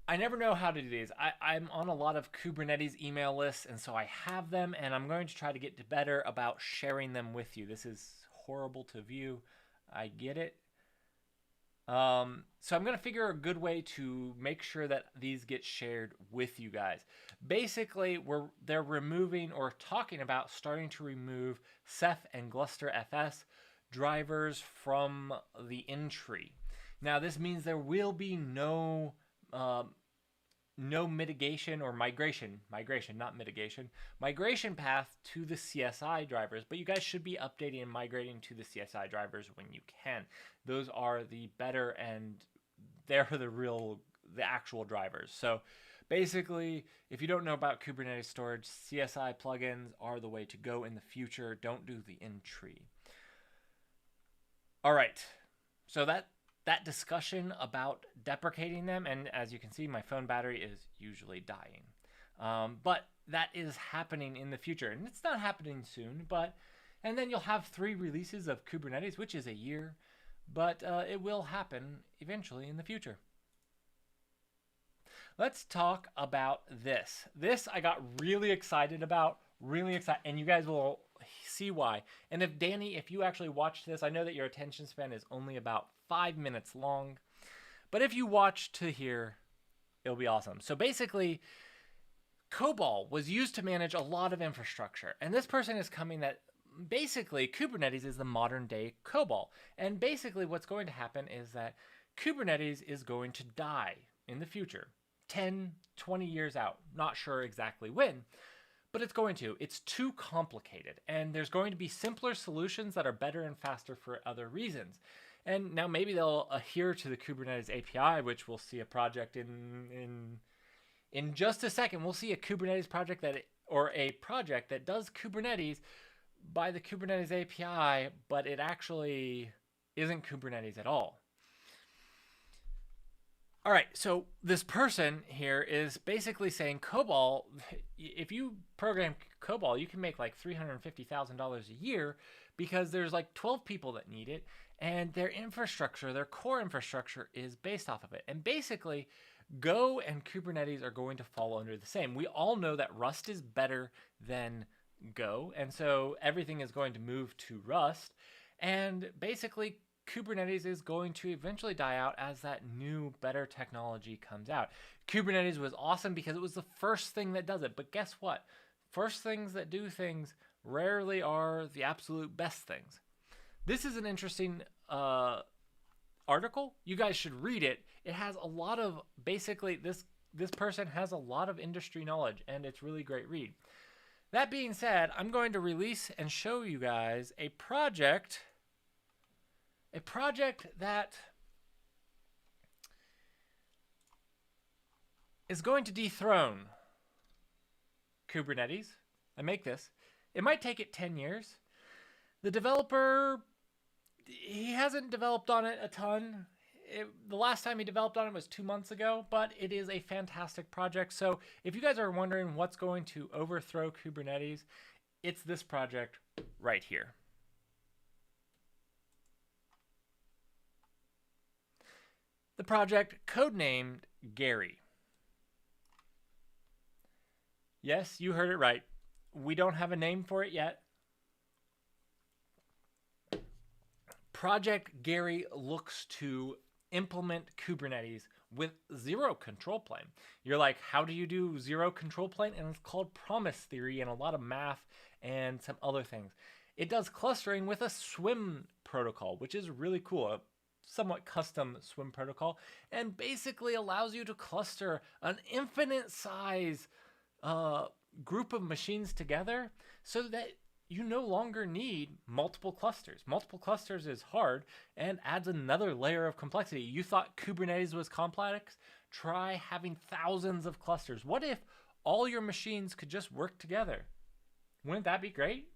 A: I never know how to do these. I'm on a lot of Kubernetes email lists, and so I have them, and I'm going to try to get better about sharing them with you. This is horrible to view. I get it. So I'm going to figure a good way to make sure that these get shared with you guys. Basically, they're removing or talking about starting to remove Ceph and Gluster FS drivers from the entry. Now, this means there will be no mitigation or migration, not mitigation, migration path to the CSI drivers, but you guys should be updating and migrating to the CSI drivers when you can. Those are the better, and they're the actual drivers. So basically, if you don't know about Kubernetes storage, CSI plugins are the way to go in the future. Don't do the entry. All right, so that discussion about deprecating them, and as you can see, my phone battery is usually dying. But that is happening in the future, and it's not happening soon, and then you'll have 3 releases of Kubernetes, which is a year, but it will happen eventually in the future. Let's talk about this. This I got really excited about, and you guys will see why. And if Danny, if you actually watched this, I know that your attention span is only about 5 minutes long, but if you watch to here, it'll be awesome. So basically, COBOL was used to manage a lot of infrastructure, and this person is coming that basically Kubernetes is the modern day COBOL, and basically what's going to happen is that Kubernetes is going to die in the future, 10, 20 years out, not sure exactly when, but it's going to. It's too complicated, and there's going to be simpler solutions that are better and faster for other reasons. And now maybe they'll adhere to the Kubernetes API, which we'll see a project in just a second. We'll see a Kubernetes project or a project that does Kubernetes by the Kubernetes API, but it actually isn't Kubernetes at all. All right, so this person here is basically saying COBOL, if you program COBOL, you can make like $350,000 a year because there's like 12 people that need it, and their infrastructure, their core infrastructure is based off of it. And basically, Go and Kubernetes are going to fall under the same. We all know that Rust is better than Go, and so everything is going to move to Rust. And basically, Kubernetes is going to eventually die out as that new, better technology comes out. Kubernetes was awesome because it was the first thing that does it. But guess what? First things that do things rarely are the absolute best things. This is an interesting article. You guys should read it. It has a lot of, basically, this person has a lot of industry knowledge, and it's really great read. That being said, I'm going to release and show you guys a project that is going to dethrone Kubernetes. I make this. It might take it 10 years. The developer, he hasn't developed on it a ton. The last time he developed on it was 2 months ago, but it is a fantastic project. So if you guys are wondering what's going to overthrow Kubernetes, it's this project right here. The project codenamed Gary. Yes, you heard it right. We don't have a name for it yet. Project Gary looks to implement Kubernetes with zero control plane. You're like, how do you do zero control plane? And it's called promise theory and a lot of math and some other things. It does clustering with a swim protocol, which is really cool. A somewhat custom swim protocol, and basically allows you to cluster an infinite size group of machines together so that you no longer need multiple clusters. Multiple clusters is hard and adds another layer of complexity. You thought Kubernetes was complex? Try having thousands of clusters. What if all your machines could just work together? Wouldn't that be great?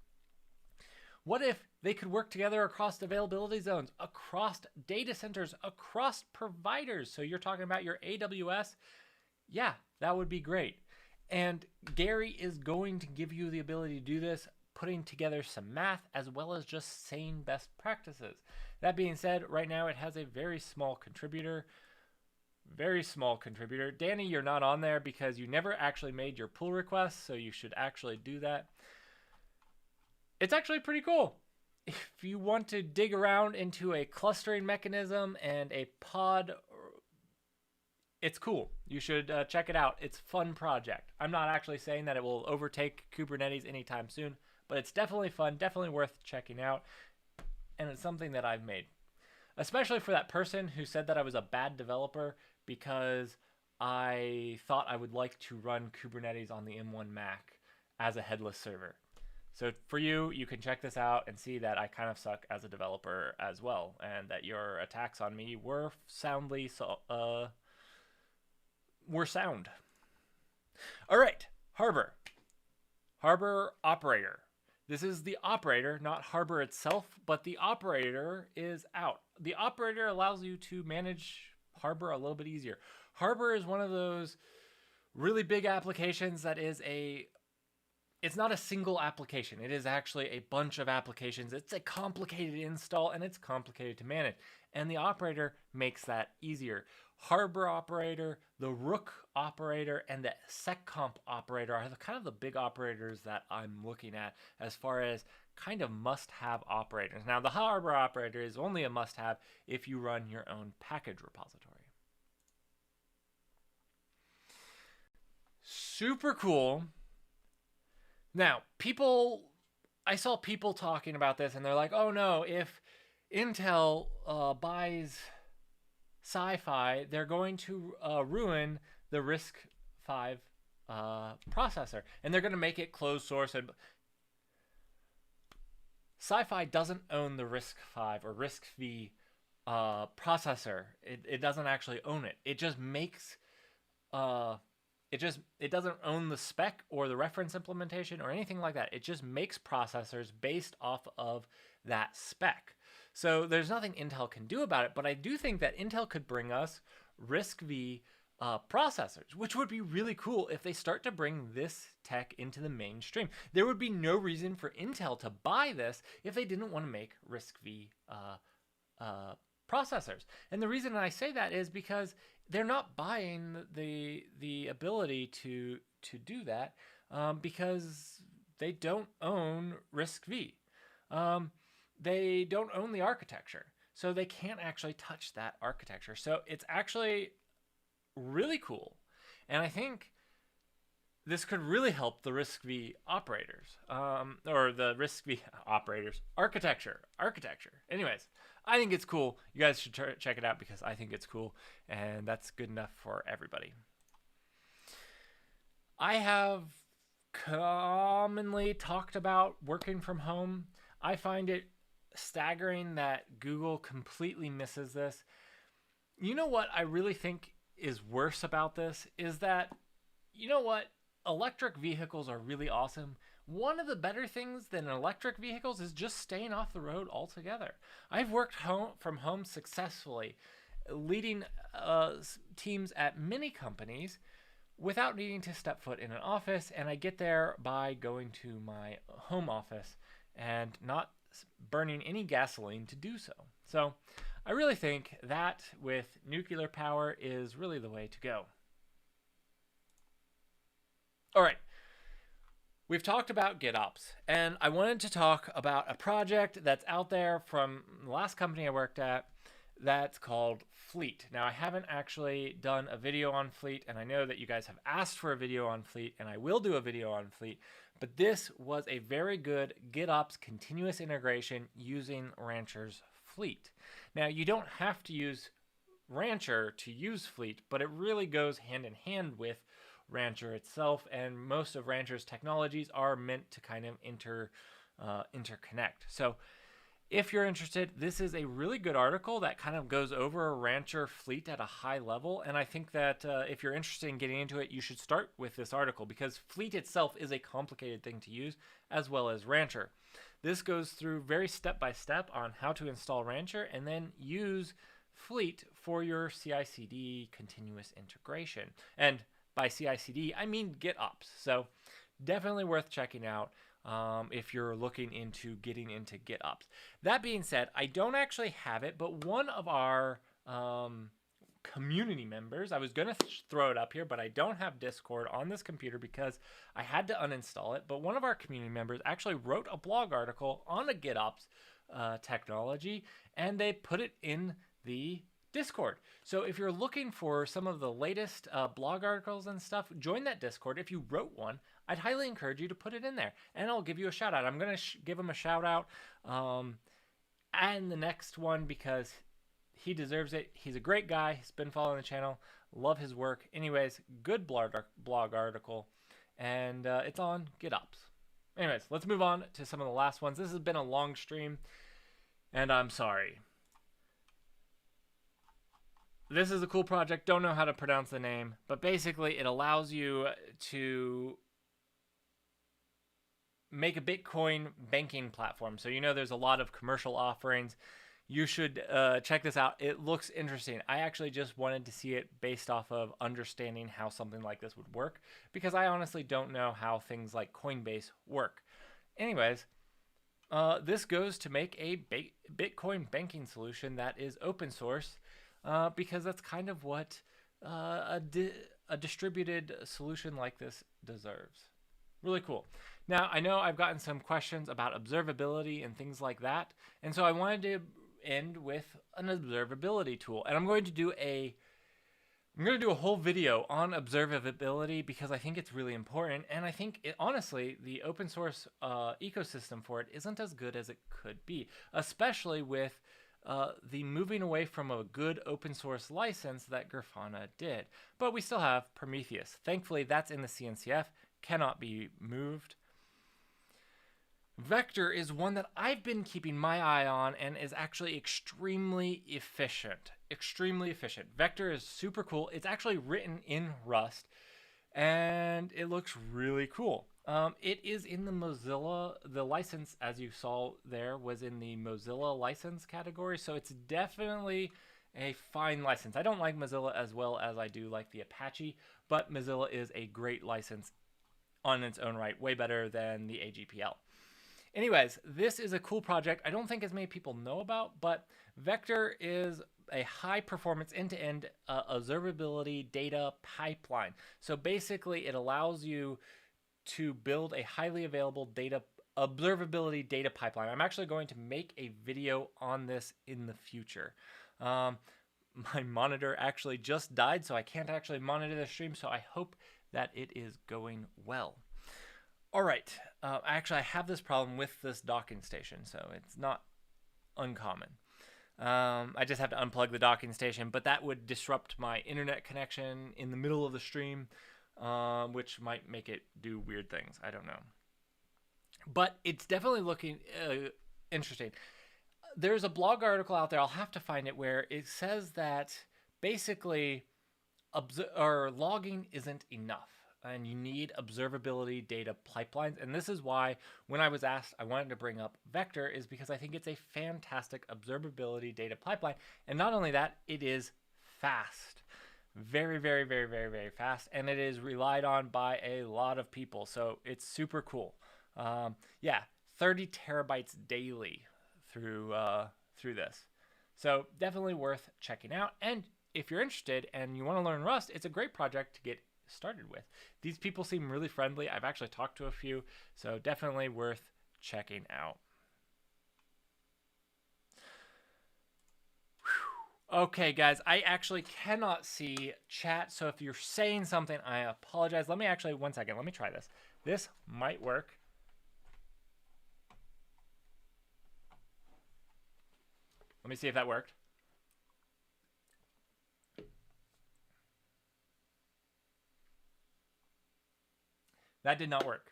A: What if they could work together across availability zones, across data centers, across providers? So you're talking about your AWS? Yeah, that would be great. And Gary is going to give you the ability to do this, putting together some math as well as just sane best practices. That being said, right now it has a very small contributor. Very small contributor. Danny, you're not on there because you never actually made your pull request, so you should actually do that. It's actually pretty cool. If you want to dig around into a clustering mechanism and a pod, it's cool. You should check it out. It's a fun project. I'm not actually saying that it will overtake Kubernetes anytime soon, but it's definitely fun, definitely worth checking out, and it's something that I've made. Especially for that person who said that I was a bad developer because I thought I would like to run Kubernetes on the M1 Mac as a headless server. So for you, you can check this out and see that I kind of suck as a developer as well, and that your attacks on me were sound. All right, Harbor. Harbor operator. This is the operator, not Harbor itself, but the operator is out. The operator allows you to manage Harbor a little bit easier. Harbor is one of those really big applications that is it's not a single application. It is actually a bunch of applications. It's a complicated install and it's complicated to manage. And the operator makes that easier. Harbor operator, the Rook operator, and the seccomp operator are kind of the big operators that I'm looking at as far as kind of must-have operators. Now, the Harbor operator is only a must-have if you run your own package repository. Super cool. Now, I saw people talking about this and they're like, oh no, if Intel buys Sci-Fi, they're going to ruin the RISC-V processor, and they're going to make it closed source. And Sci-Fi doesn't own the RISC-V or RISC-V processor. It doesn't actually own it. It just makes it doesn't own the spec or the reference implementation or anything like that. It just makes processors based off of that spec. So there's nothing Intel can do about it, but I do think that Intel could bring us RISC-V processors, which would be really cool if they start to bring this tech into the mainstream. There would be no reason for Intel to buy this if they didn't want to make RISC-V processors. And the reason I say that is because they're not buying the ability to do that because they don't own RISC-V. They don't own the architecture, so they can't actually touch that architecture. So it's actually really cool, and I think this could really help the RISC-V operators, or the RISC-V operators architecture. Anyways, I think it's cool. You guys should check it out because I think it's cool, and that's good enough for everybody. I have commonly talked about working from home. I find it staggering that Google completely misses this. You know what I really think is worse about this is that, you know what, electric vehicles are really awesome. One of the better things than electric vehicles is just staying off the road altogether. I've worked from home successfully, leading teams at many companies without needing to step foot in an office, and I get there by going to my home office and not burning any gasoline to do so. So I really think that with nuclear power is really the way to go. All right, we've talked about GitOps, and I wanted to talk about a project that's out there from the last company I worked at that's called Fleet. Now, I haven't actually done a video on Fleet, and I know that you guys have asked for a video on Fleet, and I will do a video on Fleet, but this was a very good GitOps continuous integration using Rancher's Fleet. Now, you don't have to use Rancher to use Fleet, but it really goes hand in hand with Rancher itself, and most of Rancher's technologies are meant to kind of interconnect. So if you're interested, this is a really good article that kind of goes over Rancher Fleet at a high level, and I think that if you're interested in getting into it, you should start with this article because Fleet itself is a complicated thing to use as well as Rancher. This goes through very step-by-step on how to install Rancher and then use Fleet for your CI/CD continuous integration. And by CI/CD, I mean GitOps. So definitely worth checking out. if you're looking into getting into GitOps. That being said, I don't actually have it, but one of our community members, I was going to throw it up here, but I don't have Discord on this computer because I had to uninstall it. But one of our community members actually wrote a blog article on a GitOps technology, and they put it in the Discord. So if you're looking for some of the latest blog articles and stuff, join that Discord. If you wrote one, I'd highly encourage you to put it in there, and I'll give you a shout out. I'm going to give him a shout out and the next one because he deserves it. He's a great guy. He's been following the channel. Love his work. Anyways, good blog article, and it's on GitOps. Anyways, let's move on to some of the last ones. This has been a long stream, and I'm sorry. This is a cool project. Don't know how to pronounce the name, but basically it allows you to make a Bitcoin banking platform. So there's a lot of commercial offerings. You should check this out. It looks interesting. I actually just wanted to see it based off of understanding how something like this would work, because I honestly don't know how things like Coinbase work. Anyways, this goes to make a Bitcoin banking solution that is open source, because that's kind of what a distributed solution like this deserves. Really cool. Now, I know I've gotten some questions about observability and things like that, and so I wanted to end with an observability tool, and I'm going to do a whole video on observability because I think it's really important, and I think honestly the open source ecosystem for it isn't as good as it could be, especially with the moving away from a good open source license that Grafana did. But we still have Prometheus. Thankfully, that's in the CNCF, cannot be moved. Vector is one that I've been keeping my eye on and is actually extremely efficient. Extremely efficient. Vector is super cool. It's actually written in Rust, and it looks really cool. It is in the Mozilla, the license, as you saw there, was in the Mozilla license category, so it's definitely a fine license. I don't like Mozilla as well as I do like the Apache, but Mozilla is a great license on its own right, way better than the AGPL. Anyways, this is a cool project I don't think as many people know about, but Vector is a high-performance end-to-end observability data pipeline. So basically, it allows you to build a highly available observability data pipeline. I'm actually going to make a video on this in the future. My monitor actually just died, so I can't actually monitor the stream, so I hope that it is going well. All right, actually I have this problem with this docking station, so it's not uncommon. I just have to unplug the docking station, but that would disrupt my internet connection in the middle of the stream, which might make it do weird things. I don't know. But it's definitely looking interesting. There's a blog article out there, I'll have to find it, where it says that basically logging isn't enough, and you need observability data pipelines. And this is why when I was asked, I wanted to bring up Vector, is because I think it's a fantastic observability data pipeline. And not only that, it is fast. Very, very, very, very, very fast. And it is relied on by a lot of people. So it's super cool. Yeah, 30 terabytes daily through this. So definitely worth checking out. And if you're interested and you want to learn Rust, it's a great project to get started with. These people seem really friendly. I've actually talked to a few, so definitely worth checking out. Whew. Okay, guys, I actually cannot see chat, so if you're saying something, I apologize. Let me actually, one second, let me try this. This might work. Let me see if that worked. That did not work.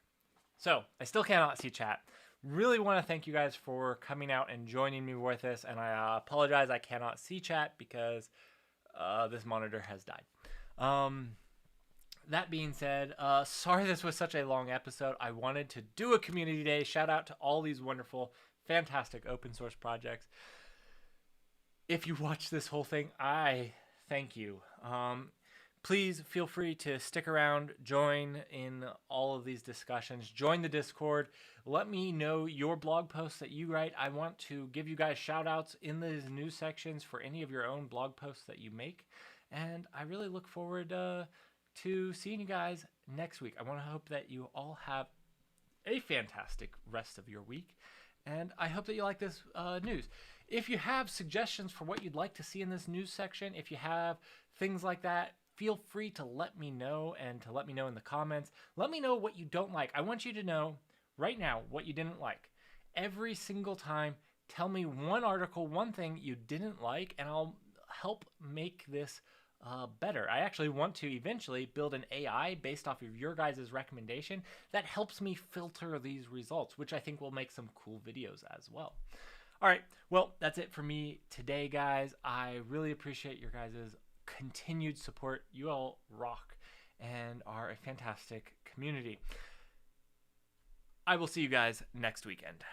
A: So I still cannot see chat. Really want to thank you guys for coming out and joining me with this. And I apologize I cannot see chat because this monitor has died. That being said, sorry this was such a long episode. I wanted to do a community day. Shout out to all these wonderful, fantastic open source projects. If you watch this whole thing, I thank you. Please feel free to stick around, join in all of these discussions, join the Discord. Let me know your blog posts that you write. I want to give you guys shout outs in these news sections for any of your own blog posts that you make. And I really look forward to seeing you guys next week. I want to hope that you all have a fantastic rest of your week. And I hope that you like this news. If you have suggestions for what you'd like to see in this news section, if you have things like that, feel free to let me know, and to let me know in the comments. Let me know what you don't like. I want you to know right now what you didn't like. Every single time, tell me one article, one thing you didn't like, and I'll help make this better. I actually want to eventually build an AI based off of your guys' recommendation that helps me filter these results, which I think will make some cool videos as well. All right, well, that's it for me today, guys. I really appreciate your guys' continued support. You all rock and are a fantastic community. I will see you guys next weekend.